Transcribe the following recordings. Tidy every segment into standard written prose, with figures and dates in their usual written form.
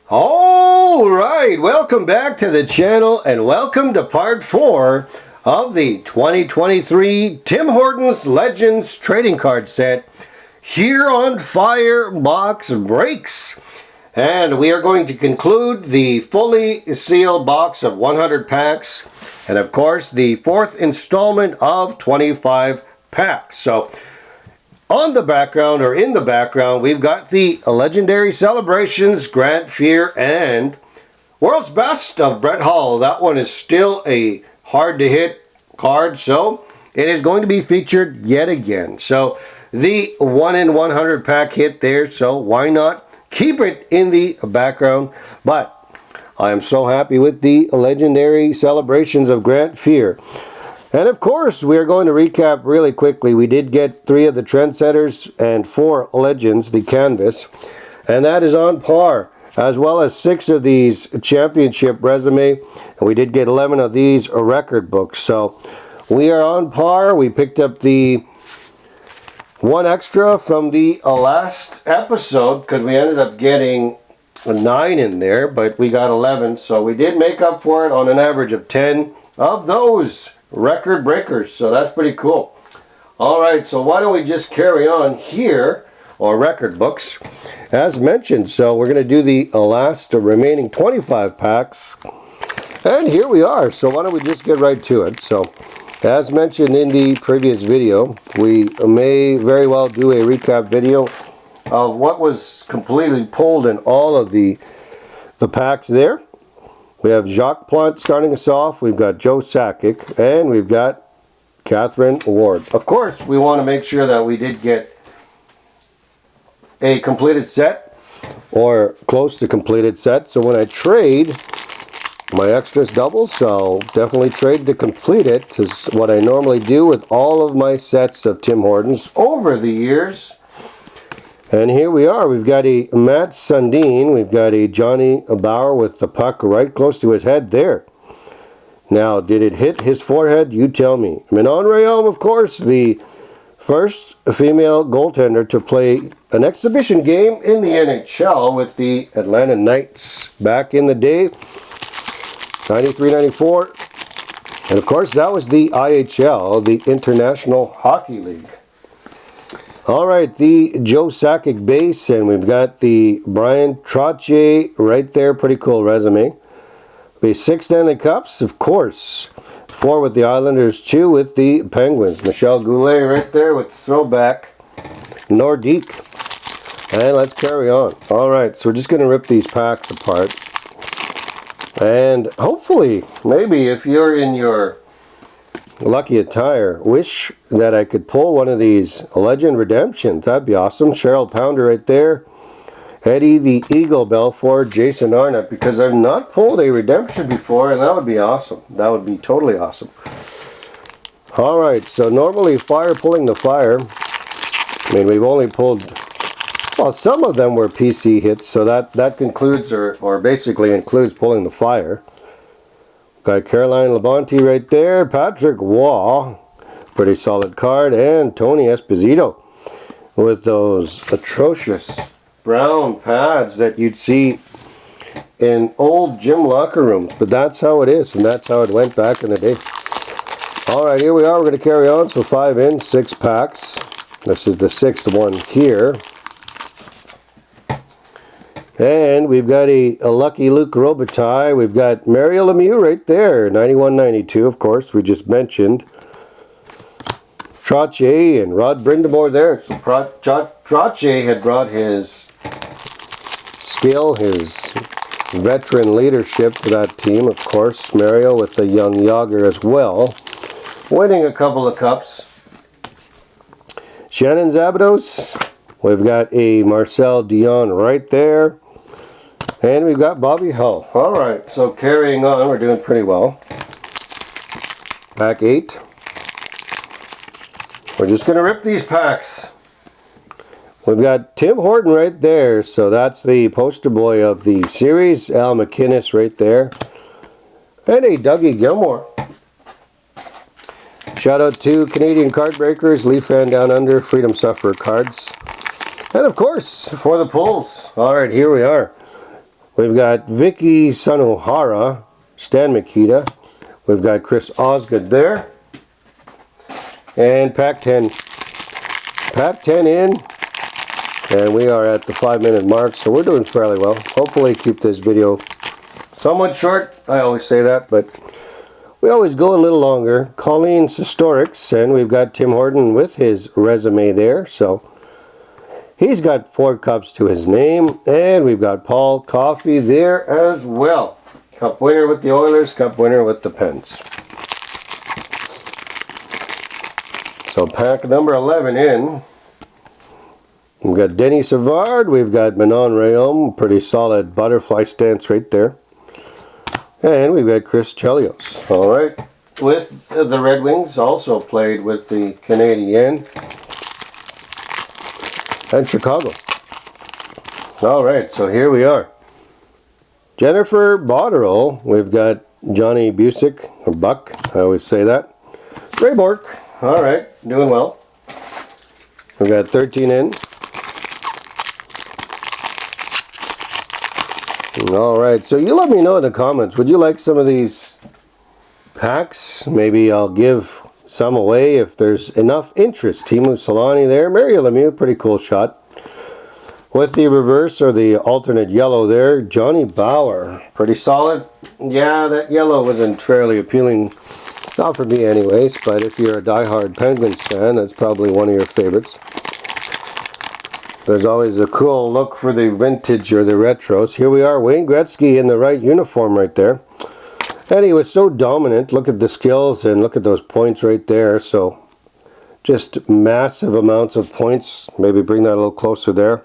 All right, welcome back to the channel and welcome to part 4 of the 2023 Tim Hortons Legends trading card set here on FYER Box Breaks. And we are going to conclude the fully sealed box of 100 packs and of course the 4th installment of 25 packs. So on the background, or in the background, we've got the Legendary Celebrations, Grant FYER, and World's Best of Brett Hull. That one is still a hard-to-hit card, so it is going to be featured yet again. So the 1 in 100 pack hit there, so why not keep it in the background? But I am so happy with the Legendary Celebrations of Grant FYER. And of course, we are going to recap really quickly. We did get 3 of the Trendsetters and 4 Legends, the canvas. And that is on par, as well as 6 of these championship resume. And we did get 11 of these record books. So we are on par. We picked up the 1 extra from the last episode because we ended up getting 9 in there, but we got 11. So we did make up for it on an average of 10 of those record breakers, so that's pretty cool. Alright, so why don't we just carry on here, or record books, as mentioned. So we're going to do the last remaining 25 packs, and here we are. So why don't we just get right to it. So as mentioned in the previous video, we may very well do a recap video of what was completely pulled in all of the packs there. We have Jacques Plante starting us off. We've got Joe Sakic, and we've got Catherine Ward. Of course, we want to make sure that we did get a completed set, or close to completed set. So when I trade, my extras double, so definitely trade to complete it. Is what I normally do with all of my sets of Tim Hortons over the years. And here we are. We've got a Matt Sundin. We've got a Johnny Bauer with the puck right close to his head there. Now, did it hit his forehead? You tell me. Manon Rhéaume, of course, the first female goaltender to play an exhibition game in the NHL with the Atlanta Knights back in the day, 93-94. And of course, that was the IHL, the International Hockey League. Alright, the Joe Sakic base, and we've got the Brian Trottier right there. Pretty cool resume. The 6 Stanley Cups, of course. 4 with the Islanders, 2 with the Penguins. Michel Goulet right there with throwback Nordique. And let's carry on. Alright, so we're just going to rip these packs apart. And hopefully, maybe if you're in your lucky attire, wish that I could pull one of these Legend Redemptions. That'd be awesome. Cheryl Pounder right there. Eddie the Eagle Belfort. Jason Arnott, because I've not pulled a redemption before, and that would be awesome. That would be totally awesome. Alright, so normally FYER pulling the FYER. I mean, we've only pulled, well, some of them were PC hits, so that concludes, or basically includes pulling the FYER. Got Caroline Labonte right there. Patrick Waugh, pretty solid card. And Tony Esposito with those atrocious brown pads that you'd see in old gym locker rooms. But that's how it is, and that's how it went back in the day. Alright, here we are. We're going to carry on. So 5 in, 6 packs. This is the 6th one here. And we've got a Lucky Luke Robitaille. We've got Mario Lemieux right there. 91-92, of course, we just mentioned. Trottier and Rod Brindamore there. So Trottier had brought his skill, his veteran leadership to that team. Of course, Mario with the young Yager as well, winning a couple of cups. Shannon Zabados. We've got a Marcel Dion right there. And we've got Bobby Hull. Alright, so carrying on, we're doing pretty well. Pack 8. We're just going to rip these packs. We've got Tim Horton right there. So that's the poster boy of the series. Al McInnes right there. And a Dougie Gilmore. Shout out to Canadian Card Breakers, Leaf Fan Down Under, Freedom Sufferer cards. And of course, for the pulls. Alright, here we are. We've got Vicky Sanohara, Stan Mikita. We've got Chris Osgood there. And Pack 10. Pack 10 in. And we are at the 5-minute mark, so we're doing fairly well. Hopefully keep this video somewhat short. I always say that, but we always go a little longer. Colleen Sistorix, and we've got Tim Horton with his resume there. So he's got 4 cups to his name, and we've got Paul Coffey there as well. Cup winner with the Oilers, cup winner with the Pens. So pack number 11 in. We've got Denny Savard, we've got Manon Rayom, pretty solid butterfly stance right there. And we've got Chris Chelios. Alright, with the Red Wings, also played with the Canadiens and Chicago. Alright, so here we are. Jennifer Botterill, we've got Johnny Busick, or Buck, I always say that. Ray Bork, alright, doing well. We've got 13 in. Alright, so you let me know in the comments, would you like some of these packs? Maybe I'll give some away if there's enough interest. Teemu Selanne there, Mario Lemieux, pretty cool shot. With the reverse or the alternate yellow there, Johnny Bauer, pretty solid. Yeah, that yellow wasn't fairly appealing, not for me anyways, but if you're a diehard Penguins fan, that's probably one of your favorites. There's always a cool look for the vintage or the retros. Here we are, Wayne Gretzky in the right uniform right there. And he was so dominant. Look at the skills and look at those points right there. So just massive amounts of points. Maybe bring that a little closer there.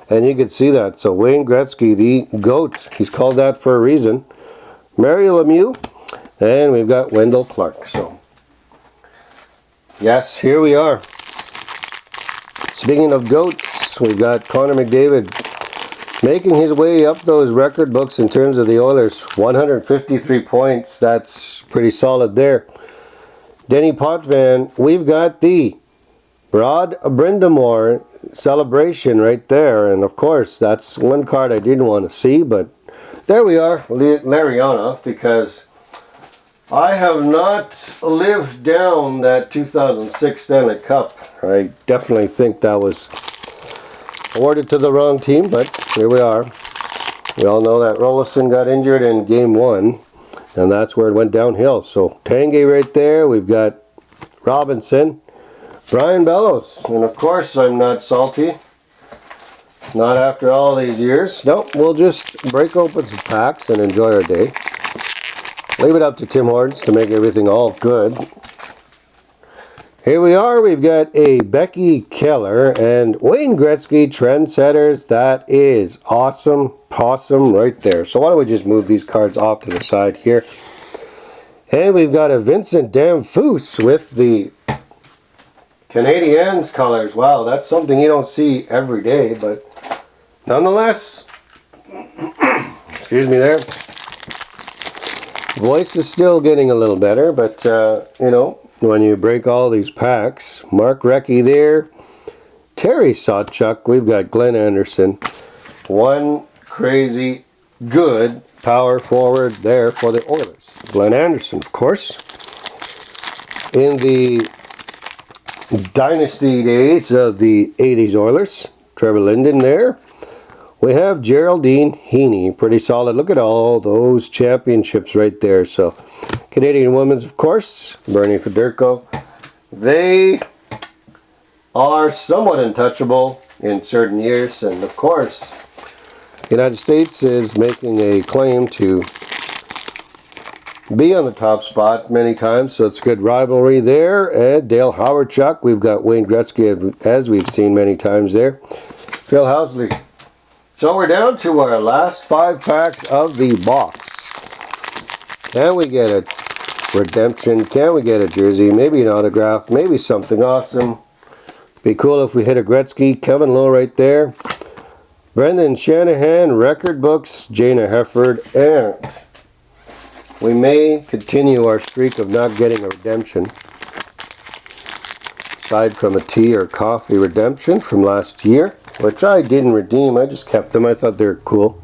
And you can see that. So Wayne Gretzky, the GOAT. He's called that for a reason. Mario Lemieux. And we've got Wendell Clark. So yes, here we are. Speaking of GOATs, we've got Connor McDavid making his way up those record books in terms of the Oilers. 153 points. That's pretty solid there. Denny Potvin, we've got the Rod Brindamore celebration right there. And of course, that's one card I didn't want to see. But there we are. Larionov, because I have not lived down that 2006 Stanley Cup. I definitely think that was awarded to the wrong team, but here we are. We all know that Rolison got injured in Game 1, and that's where it went downhill. So Tanguay right there. We've got Robinson, Brian Bellows, and of course I'm not salty. Not after all these years. Nope, we'll just break open some packs and enjoy our day. Leave it up to Tim Hortons to make everything all good. Here we are. We've got a Becky Keller and Wayne Gretzky trendsetters. That is awesome possum right there. So why don't we just move these cards off to the side here. And we've got a Vincent Damphousse with the Canadiens colors. Wow, that's something you don't see every day, but nonetheless, excuse me there. Voice is still getting a little better, but you know, when you break all these packs, Mark Recchi there, Terry Sawchuk, we've got Glenn Anderson, one crazy good power forward there for the Oilers. Glenn Anderson, of course, in the dynasty days of the 80s Oilers. Trevor Linden there. We have Geraldine Heaney, pretty solid. Look at all those championships right there. So, Canadian Women's, of course, Bernie Federko. They are somewhat untouchable in certain years, and of course, the United States is making a claim to be on the top spot many times, so it's a good rivalry there. And Dale Howardchuk, we've got Wayne Gretzky, as we've seen many times there. Phil Housley. So we're down to our last 5 packs of the box. Can we get a redemption? Can we get a jersey? Maybe an autograph. Maybe something awesome. Be cool if we hit a Gretzky. Kevin Lowe right there. Brendan Shanahan, record books, Jana Hefford, and we may continue our streak of not getting a redemption. Aside from a tea or coffee redemption from last year, which I didn't redeem, I just kept them. I thought they were cool.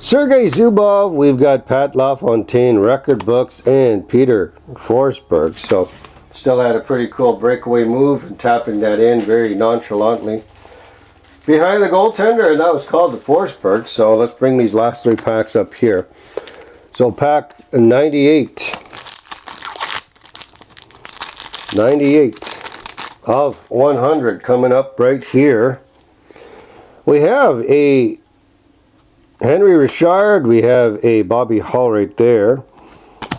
Sergei Zubov, we've got Pat LaFontaine record books, and Peter Forsberg. So still had a pretty cool breakaway move and tapping that in very nonchalantly behind the goaltender, and that was called the Forsberg. So let's bring these last three packs up here. So pack 98 of 100 coming up right here. We have a Henry Richard, we have a Bobby Hull right there,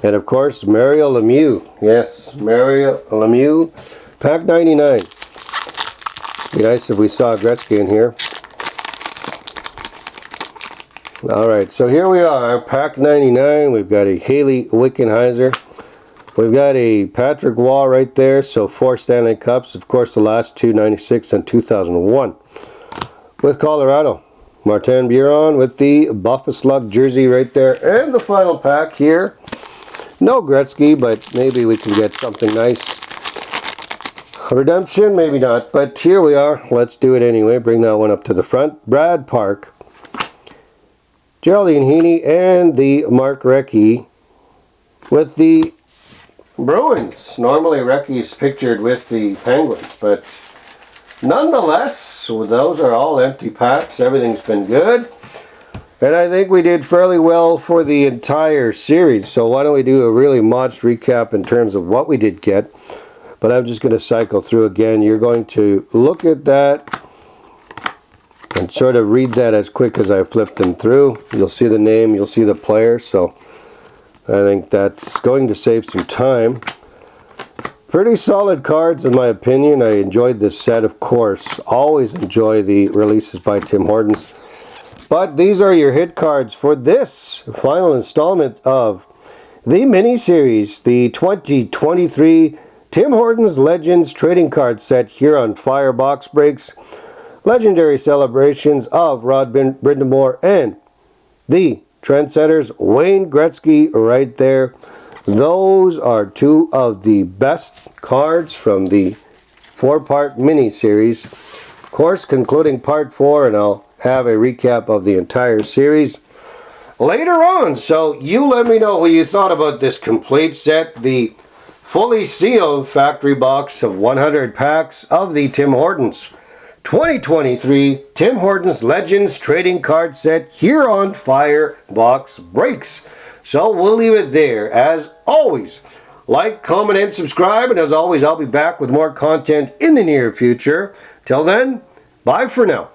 and of course Mario Lemieux. Yes, Mario Lemieux, pack 99. Be nice if we saw Gretzky in here. Alright, so here we are, pack 99. We've got a Haley Wickenheiser. We've got a Patrick Waugh right there, so 4 Stanley Cups. Of course, the last two, 96 and 2001. With Colorado, Martin Biron with the Buffalo Slug jersey right there. And the final pack here. No Gretzky, but maybe we can get something nice. Redemption, maybe not, but here we are. Let's do it anyway. Bring that one up to the front. Brad Park, Geraldine Heaney, and the Mark Recchi with the Bruins. Normally Recchi's pictured with the Penguins, but nonetheless, those are all empty packs. Everything's been good. And I think we did fairly well for the entire series. So why don't we do a really modest recap in terms of what we did get. But I'm just going to cycle through again. You're going to look at that and sort of read that as quick as I flip them through. You'll see the name, you'll see the player. So I think that's going to save some time. Pretty solid cards in my opinion. I enjoyed this set, of course. Always enjoy the releases by Tim Hortons. But these are your hit cards for this final installment of the mini-series, the 2023 Tim Hortons Legends trading card set here on FYER Box Breaks. Legendary celebrations of Rod Brindamore and the Trendsetters, Wayne Gretzky right there. Those are two of the best cards from the 4-part mini-series. Of course, concluding part 4, and I'll have a recap of the entire series later on. So you let me know what you thought about this complete set. The fully sealed factory box of 100 packs of the Tim Hortons 2023 Tim Hortons Legends trading card set here on FYER Box Breaks. So we'll leave it there. As always, like, comment, and subscribe. And as always, I'll be back with more content in the near future. Till then, bye for now.